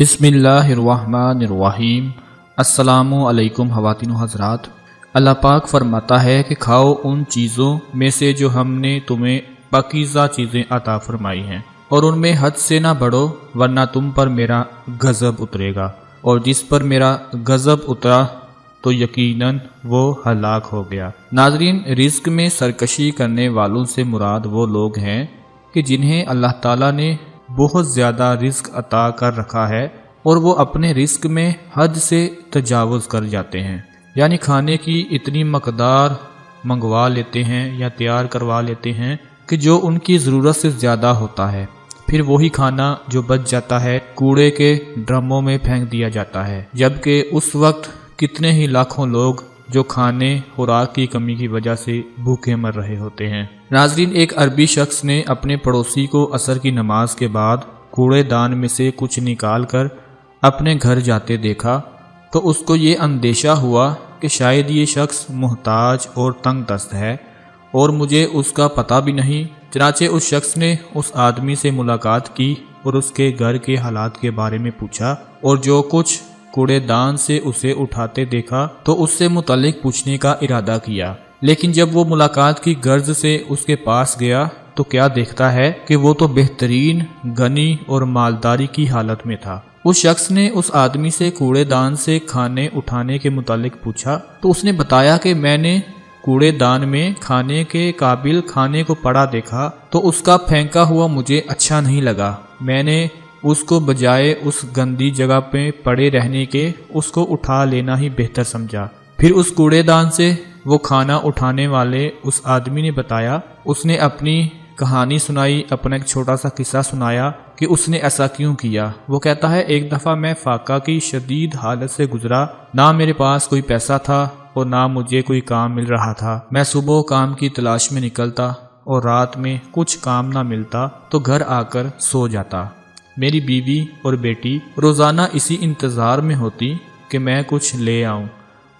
بسم اللہ الرحمن الرحیم۔ السلام علیکم خواتین و حضرات۔ اللہ پاک فرماتا ہے کہ کھاؤ ان چیزوں میں سے جو ہم نے تمہیں پاکیزہ چیزیں عطا فرمائی ہیں، اور ان میں حد سے نہ بڑھو ورنہ تم پر میرا غضب اترے گا، اور جس پر میرا غضب اترا تو یقیناً وہ ہلاک ہو گیا۔ ناظرین، رزق میں سرکشی کرنے والوں سے مراد وہ لوگ ہیں کہ جنہیں اللہ تعالیٰ نے بہت زیادہ رزق عطا کر رکھا ہے اور وہ اپنے رزق میں حد سے تجاوز کر جاتے ہیں، یعنی کھانے کی اتنی مقدار منگوا لیتے ہیں یا تیار کروا لیتے ہیں کہ جو ان کی ضرورت سے زیادہ ہوتا ہے، پھر وہی کھانا جو بچ جاتا ہے کوڑے کے ڈرموں میں پھینک دیا جاتا ہے، جبکہ اس وقت کتنے ہی لاکھوں لوگ جو کھانے خوراک کی کمی کی وجہ سے بھوکے مر رہے ہوتے ہیں۔ ناظرین، ایک عربی شخص نے اپنے پڑوسی کو عصر کی نماز کے بعد کوڑے دان میں سے کچھ نکال کر اپنے گھر جاتے دیکھا تو اس کو یہ اندیشہ ہوا کہ شاید یہ شخص محتاج اور تنگ دست ہے اور مجھے اس کا پتہ بھی نہیں۔ چنانچہ اس شخص نے اس آدمی سے ملاقات کی اور اس کے گھر کے حالات کے بارے میں پوچھا، اور جو کچھ کوڑے دان سے اسے اٹھاتے دیکھا تو اس سے متعلق پوچھنے کا ارادہ کیا، لیکن جب وہ ملاقات کی غرض سے اس کے پاس گیا تو کیا دیکھتا ہے کہ وہ تو بہترین غنی اور مالداری کی حالت میں تھا۔ اس شخص نے اس آدمی سے کوڑے دان سے کھانے اٹھانے کے متعلق پوچھا تو اس نے بتایا کہ میں نے کوڑے دان میں کھانے کے قابل کھانے کو پڑا دیکھا تو اس کا پھینکا ہوا مجھے اچھا نہیں لگا، میں نے اس کو بجائے اس گندی جگہ پہ پڑے رہنے کے اس کو اٹھا لینا ہی بہتر سمجھا۔ پھر اس کوڑے دان سے وہ کھانا اٹھانے والے اس آدمی نے بتایا، اس نے اپنی کہانی سنائی، اپنا ایک چھوٹا سا قصہ سنایا کہ اس نے ایسا کیوں کیا۔ وہ کہتا ہے، ایک دفعہ میں فاقہ کی شدید حالت سے گزرا، نہ میرے پاس کوئی پیسہ تھا اور نہ مجھے کوئی کام مل رہا تھا۔ میں صبح کام کی تلاش میں نکلتا اور رات میں کچھ کام نہ ملتا تو گھر آ کر سو جاتا۔ میری بیوی اور بیٹی روزانہ اسی انتظار میں ہوتی کہ میں کچھ لے آؤں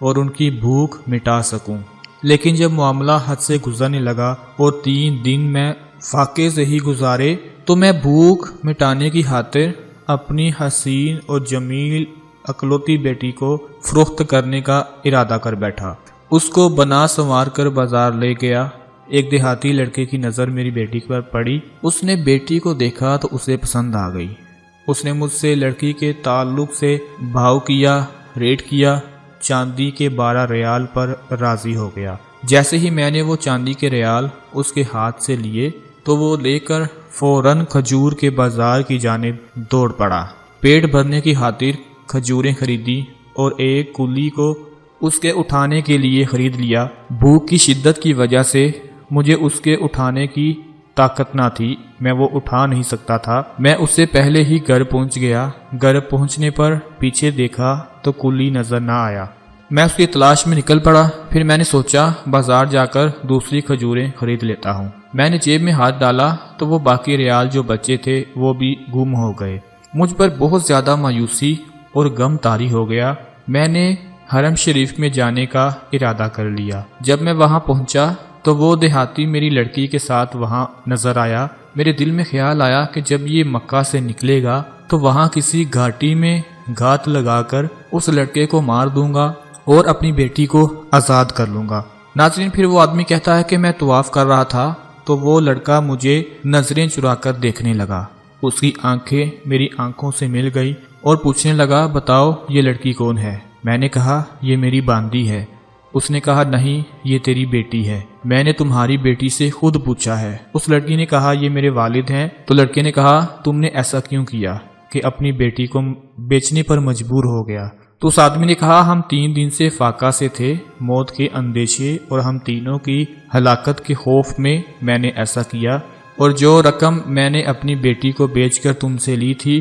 اور ان کی بھوک مٹا سکوں، لیکن جب معاملہ حد سے گزرنے لگا اور 3 دن میں فاقے سے ہی گزارے تو میں بھوک مٹانے کی خاطر اپنی حسین اور جمیل اکلوتی بیٹی کو فروخت کرنے کا ارادہ کر بیٹھا۔ اس کو بنا سنوار کر بازار لے گیا۔ ایک دیہاتی لڑکے کی نظر میری بیٹی پر پڑی، اس نے بیٹی کو دیکھا تو اسے پسند آ گئی۔ اس نے مجھ سے لڑکی کے تعلق سے بھاؤ کیا، ریٹ کیا، چاندی کے 12 ریال پر راضی ہو گیا۔ جیسے ہی میں نے وہ چاندی کے ریال اس کے ہاتھ سے لیے تو وہ لے کر فوراً کھجور کے بازار کی جانب دوڑ پڑا۔ پیٹ بھرنے کی خاطر کھجوریں خریدی اور ایک کولی کو اس کے اٹھانے کے لیے خرید لیا۔ بھوک کی شدت کی وجہ سے مجھے اس کے اٹھانے کی طاقت نہ تھی، میں وہ اٹھا نہیں سکتا تھا۔ میں اس سے پہلے ہی گھر پہنچ گیا۔ گھر پہنچنے پر پیچھے دیکھا تو کولی نظر نہ آیا۔ میں اس کی تلاش میں نکل پڑا۔ پھر میں نے سوچا بازار جا کر دوسری کھجوریں خرید لیتا ہوں۔ میں نے جیب میں ہاتھ ڈالا تو وہ باقی ریال جو بچے تھے وہ بھی گم ہو گئے۔ مجھ پر بہت زیادہ مایوسی اور غم طاری ہو گیا۔ میں نے حرم شریف میں جانے کا ارادہ کر لیا۔ جب میں وہاں پہنچا تو وہ دیہاتی میری لڑکی کے ساتھ وہاں نظر آیا۔ میرے دل میں خیال آیا کہ جب یہ مکہ سے نکلے گا تو وہاں کسی گھاٹی میں گھات لگا کر اس لڑکے کو مار دوں گا اور اپنی بیٹی کو آزاد کر لوں گا۔ ناظرین، پھر وہ آدمی کہتا ہے کہ میں طواف کر رہا تھا تو وہ لڑکا مجھے نظریں چرا کر دیکھنے لگا۔ اس کی آنکھیں میری آنکھوں سے مل گئی اور پوچھنے لگا، بتاؤ یہ لڑکی کون ہے؟ میں نے کہا، یہ میری باندی ہے۔ اس نے کہا، نہیں، یہ تیری بیٹی ہے، میں نے تمہاری بیٹی سے خود پوچھا ہے۔ اس لڑکی نے کہا، یہ میرے والد ہیں۔ تو لڑکے نے کہا، تم نے ایسا کیوں کیا کہ اپنی بیٹی کو بیچنے پر مجبور ہو گیا؟ تو اس آدمی نے کہا، ہم 3 دن سے فاقہ سے تھے، موت کے اندیشے اور ہم تینوں کی ہلاکت کے خوف میں نے ایسا کیا، اور جو رقم میں نے اپنی بیٹی کو بیچ کر تم سے لی تھی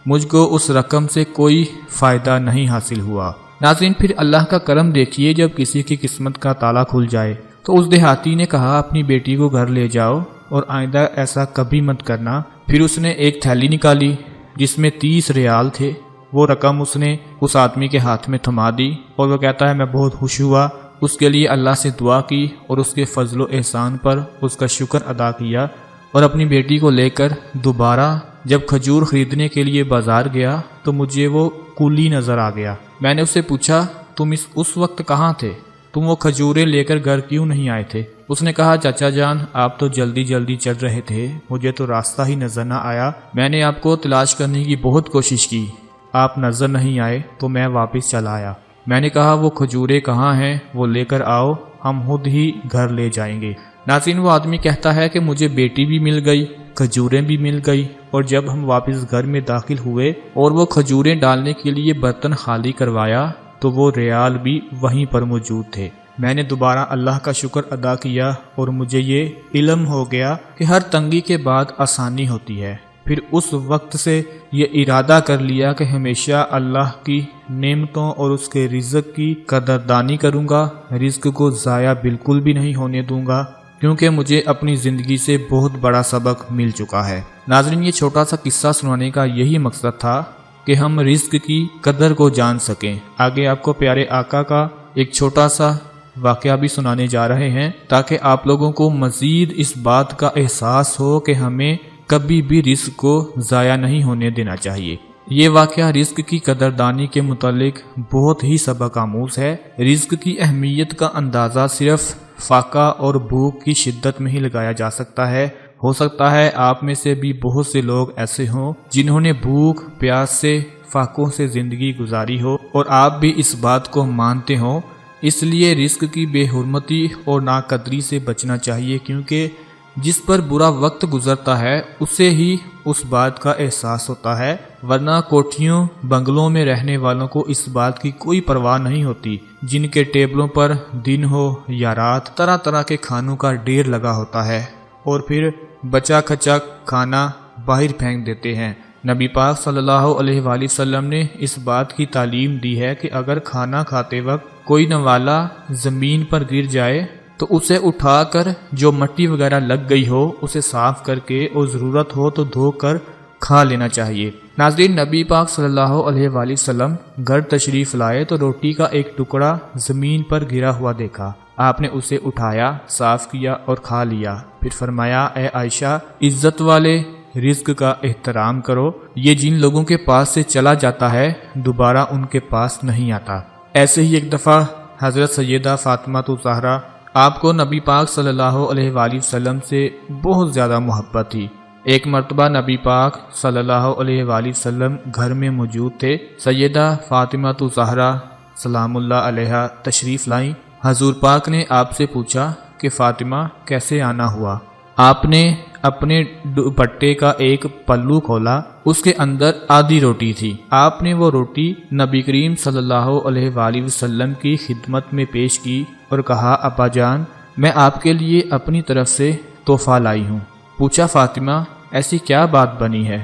مجھ کو اس رقم سے کوئی فائدہ نہیں حاصل ہوا۔ ناظرین، پھر اللہ کا کرم دیکھیے، جب کسی کی قسمت کا تالا کھل جائے تو اس دیہاتی نے کہا، اپنی بیٹی کو گھر لے جاؤ اور آئندہ ایسا کبھی مت کرنا۔ پھر اس نے ایک تھیلی نکالی جس میں 30 ریال تھے۔ وہ رقم اس نے اس آدمی کے ہاتھ میں تھما دی اور وہ کہتا ہے، میں بہت خوش ہوا، اس کے لیے اللہ سے دعا کی اور اس کے فضل و احسان پر اس کا شکر ادا کیا اور اپنی بیٹی کو لے کر دوبارہ جب کھجور خریدنے کے لیے بازار گیا تو مجھے وہ کولی نظر آ گیا۔ میں نے اس سے پوچھا تم اس وقت کہاں تھے؟ تم وہ کھجوریں لے کر گھر کیوں نہیں آئے تھے؟ اس نے کہا چچا جان آپ تو جلدی جلدی چل رہے تھے، مجھے تو راستہ ہی نظر نہ آیا، میں نے آپ کو تلاش کرنے کی بہت کوشش کی، آپ نظر نہیں آئے تو میں واپس چلا آیا۔ میں نے کہا وہ کھجوریں کہاں ہیں، وہ لے کر آؤ، ہم خود ہی گھر لے جائیں گے۔ ناظرین وہ آدمی کہتا ہے کہ مجھے بیٹی بھی مل گئی، کھجوریں بھی مل گئی، اور جب ہم واپس گھر میں داخل ہوئے اور وہ کھجوریں ڈالنے کے لیے برتن خالی کروایا تو وہ ریال بھی وہیں پر موجود تھے۔ میں نے دوبارہ اللہ کا شکر ادا کیا اور مجھے یہ علم ہو گیا کہ ہر تنگی کے بعد آسانی ہوتی ہے۔ پھر اس وقت سے یہ ارادہ کر لیا کہ ہمیشہ اللہ کی نعمتوں اور اس کے رزق کی قدردانی کروں گا، رزق کو ضائع بالکل بھی نہیں ہونے دوں گا، کیونکہ مجھے اپنی زندگی سے بہت بڑا سبق مل چکا ہے۔ ناظرین یہ چھوٹا سا قصہ سنانے کا یہی مقصد تھا کہ ہم رزق کی قدر کو جان سکیں۔ آگے آپ کو پیارے آقا کا ایک چھوٹا سا واقعہ بھی سنانے جا رہے ہیں تاکہ آپ لوگوں کو مزید اس بات کا احساس ہو کہ ہمیں کبھی بھی رزق کو ضائع نہیں ہونے دینا چاہیے۔ یہ واقعہ رزق کی قدردانی کے متعلق بہت ہی سبق آموز ہے۔ رزق کی اہمیت کا اندازہ صرف فاقہ اور بھوک کی شدت میں ہی لگایا جا سکتا ہے۔ ہو سکتا ہے آپ میں سے بھی بہت سے لوگ ایسے ہوں جنہوں نے بھوک پیاس سے فاقوں سے زندگی گزاری ہو اور آپ بھی اس بات کو مانتے ہوں۔ اس لیے رزق کی بے حرمتی اور ناقدری سے بچنا چاہیے، کیونکہ جس پر برا وقت گزرتا ہے اسے ہی اس بات کا احساس ہوتا ہے، ورنہ کوٹھیوں بنگلوں میں رہنے والوں کو اس بات کی کوئی پرواہ نہیں ہوتی، جن کے ٹیبلوں پر دن ہو یا رات طرح طرح کے کھانوں کا ڈھیر لگا ہوتا ہے اور پھر بچا کھچا کھانا باہر پھینک دیتے ہیں۔ نبی پاک صلی اللہ علیہ وآلہ وسلم نے اس بات کی تعلیم دی ہے کہ اگر کھانا کھاتے وقت کوئی نوالا زمین پر گر جائے تو اسے اٹھا کر جو مٹی وغیرہ لگ گئی ہو اسے صاف کر کے اور ضرورت ہو تو دھو کر کھا لینا چاہیے۔ ناظرین نبی پاک صلی اللہ علیہ وآلہ وسلم گھر تشریف لائے تو روٹی کا ایک ٹکڑا زمین پر گرا ہوا دیکھا۔ آپ نے اسے اٹھایا، صاف کیا اور کھا لیا، پھر فرمایا اے عائشہ عزت والے رزق کا احترام کرو، یہ جن لوگوں کے پاس سے چلا جاتا ہے دوبارہ ان کے پاس نہیں آتا۔ ایسے ہی ایک دفعہ حضرت سیدہ فاطمہ الزہرا آپ کو نبی پاک صلی اللہ علیہ وآلہ وسلم سے بہت زیادہ محبت تھی۔ ایک مرتبہ نبی پاک صلی اللہ علیہ وآلہ وسلم گھر میں موجود تھے۔ سیدہ فاطمہ الزہرا سلام اللہ علیہا تشریف لائیں۔ حضور پاک نے آپ سے پوچھا کہ فاطمہ کیسے آنا ہوا؟ آپ نے اپنے دوپٹے کا ایک پلو کھولا، اس کے اندر آدھی روٹی تھی۔ آپ نے وہ روٹی نبی کریم صلی اللہ علیہ وآلہ وسلم کی خدمت میں پیش کی اور کہا ابا جان میں آپ کے لیے اپنی طرف سے تحفہ لائی ہوں۔ پوچھا فاطمہ ایسی کیا بات بنی ہے؟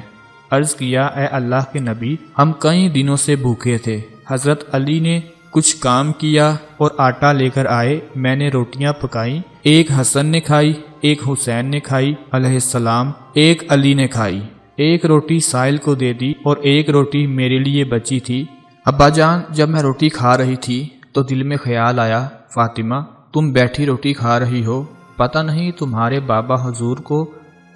عرض کیا اے اللہ کے نبی ہم کئی دنوں سے بھوکے تھے، حضرت علی نے کچھ کام کیا اور آٹا لے کر آئے، میں نے روٹیاں پکائیں، ایک حسن نے کھائی، ایک حسین نے کھائی علیہ السلام، ایک علی نے کھائی، ایک روٹی سائل کو دے دی اور ایک روٹی میرے لیے بچی تھی۔ ابا جان جب میں روٹی کھا رہی تھی تو دل میں خیال آیا فاطمہ تم بیٹھی روٹی کھا رہی ہو، پتہ نہیں تمہارے بابا حضور کو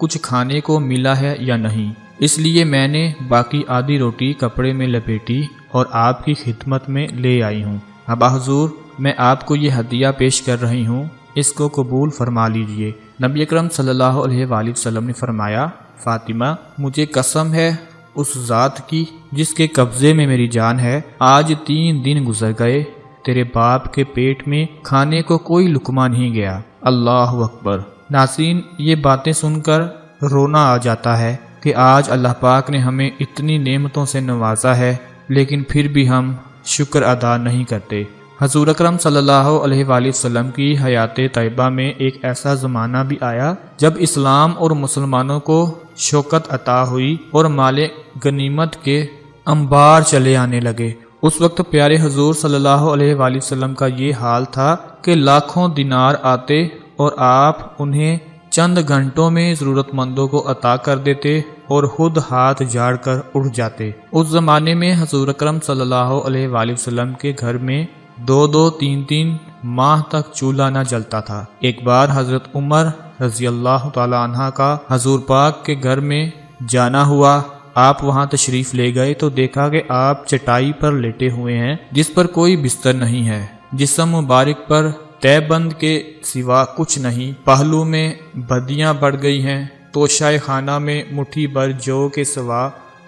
کچھ کھانے کو ملا ہے یا نہیں، اس لیے میں نے باقی آدھی روٹی کپڑے میں لپیٹی اور آپ کی خدمت میں لے آئی ہوں۔ ابا حضور میں آپ کو یہ ہدیہ پیش کر رہی ہوں، اس کو قبول فرما لیجئے۔ نبی اکرم صلی اللہ علیہ وآلہ وسلم نے فرمایا فاطمہ مجھے قسم ہے اس ذات کی جس کے قبضے میں میری جان ہے، آج 3 دن گزر گئے تیرے باپ کے پیٹ میں کھانے کو کوئی لقمہ نہیں گیا۔ اللہ اکبر۔ ناظرین یہ باتیں سن کر رونا آ جاتا ہے کہ آج اللہ پاک نے ہمیں اتنی نعمتوں سے نوازا ہے لیکن پھر بھی ہم شکر ادا نہیں کرتے۔ حضور اکرم صلی اللہ علیہ وآلہ وسلم کی حیات طیبہ میں ایک ایسا زمانہ بھی آیا جب اسلام اور مسلمانوں کو شوکت عطا ہوئی اور مال غنیمت کے انبار چلے آنے لگے۔ اس وقت پیارے حضور صلی اللہ علیہ وآلہ وسلم کا یہ حال تھا کہ لاکھوں دینار آتے اور آپ انہیں چند گھنٹوں میں ضرورت مندوں کو عطا کر دیتے اور خود ہاتھ جھاڑ کر اٹھ جاتے۔ اس زمانے میں حضور اکرم صلی اللہ علیہ وآلہ وسلم کے گھر میں 2 3 ماہ تک چولہا نہ جلتا تھا۔ ایک بار حضرت عمر رضی اللہ تعالی عنہ کا حضور پاک کے گھر میں جانا ہوا، آپ وہاں تشریف لے گئے تو دیکھا کہ آپ چٹائی پر لیٹے ہوئے ہیں جس پر کوئی بستر نہیں ہے، جسم مبارک پر تہ بند کے سوا کچھ نہیں، پہلو میں بدیاں بڑھ گئی ہیں، توشہ خانہ میں مٹھی بھر جو کے سوا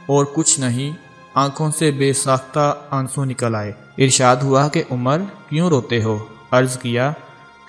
اور کچھ نہیں، آنکھوں سے بے ساختہ آنسو نکل آئے۔ ارشاد ہوا کہ عمر کیوں روتے ہو؟ عرض کیا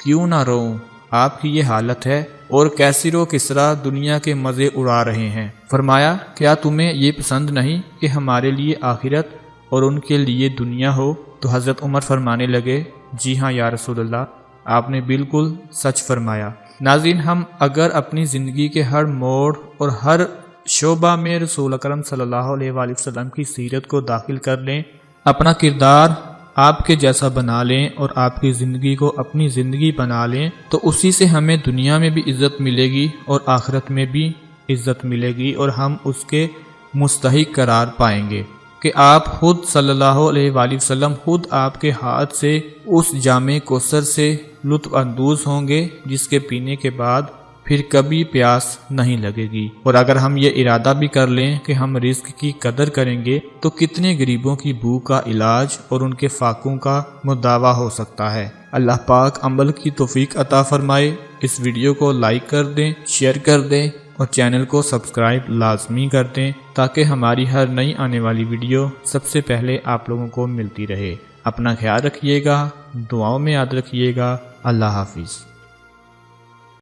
کیوں نہ روؤں، آپ کی یہ حالت ہے اور کیسر و کسریٰ دنیا کے مزے اڑا رہے ہیں۔ فرمایا کیا تمہیں یہ پسند نہیں کہ ہمارے لیے آخرت اور ان کے لیے دنیا ہو؟ تو حضرت عمر فرمانے لگے جی ہاں یا رسول اللہ، آپ نے بالکل سچ فرمایا۔ ناظرین، ہم اگر اپنی زندگی کے ہر موڑ اور ہر شعبہ میں رسول اکرم صلی اللہ علیہ وآلہ وسلم کی سیرت کو داخل کر لیں، اپنا کردار آپ کے جیسا بنا لیں اور آپ کی زندگی کو اپنی زندگی بنا لیں، تو اسی سے ہمیں دنیا میں بھی عزت ملے گی اور آخرت میں بھی عزت ملے گی، اور ہم اس کے مستحق قرار پائیں گے کہ آپ خود صلی اللہ علیہ وآلہ وسلم خود آپ کے ہاتھ سے اس جام کوثر سے لطف اندوز ہوں گے جس کے پینے کے بعد پھر کبھی پیاس نہیں لگے گی۔ اور اگر ہم یہ ارادہ بھی کر لیں کہ ہم رزق کی قدر کریں گے تو کتنے غریبوں کی بھوک کا علاج اور ان کے فاقوں کا مداوع ہو سکتا ہے۔ اللہ پاک عمل کی توفیق عطا فرمائے۔ اس ویڈیو کو لائک کر دیں، شیئر کر دیں اور چینل کو سبسکرائب لازمی کر دیں تاکہ ہماری ہر نئی آنے والی ویڈیو سب سے پہلے آپ لوگوں کو ملتی رہے۔ اپنا خیال رکھیے گا، دعاؤں میں یاد رکھیے گا۔ اللہ حافظ۔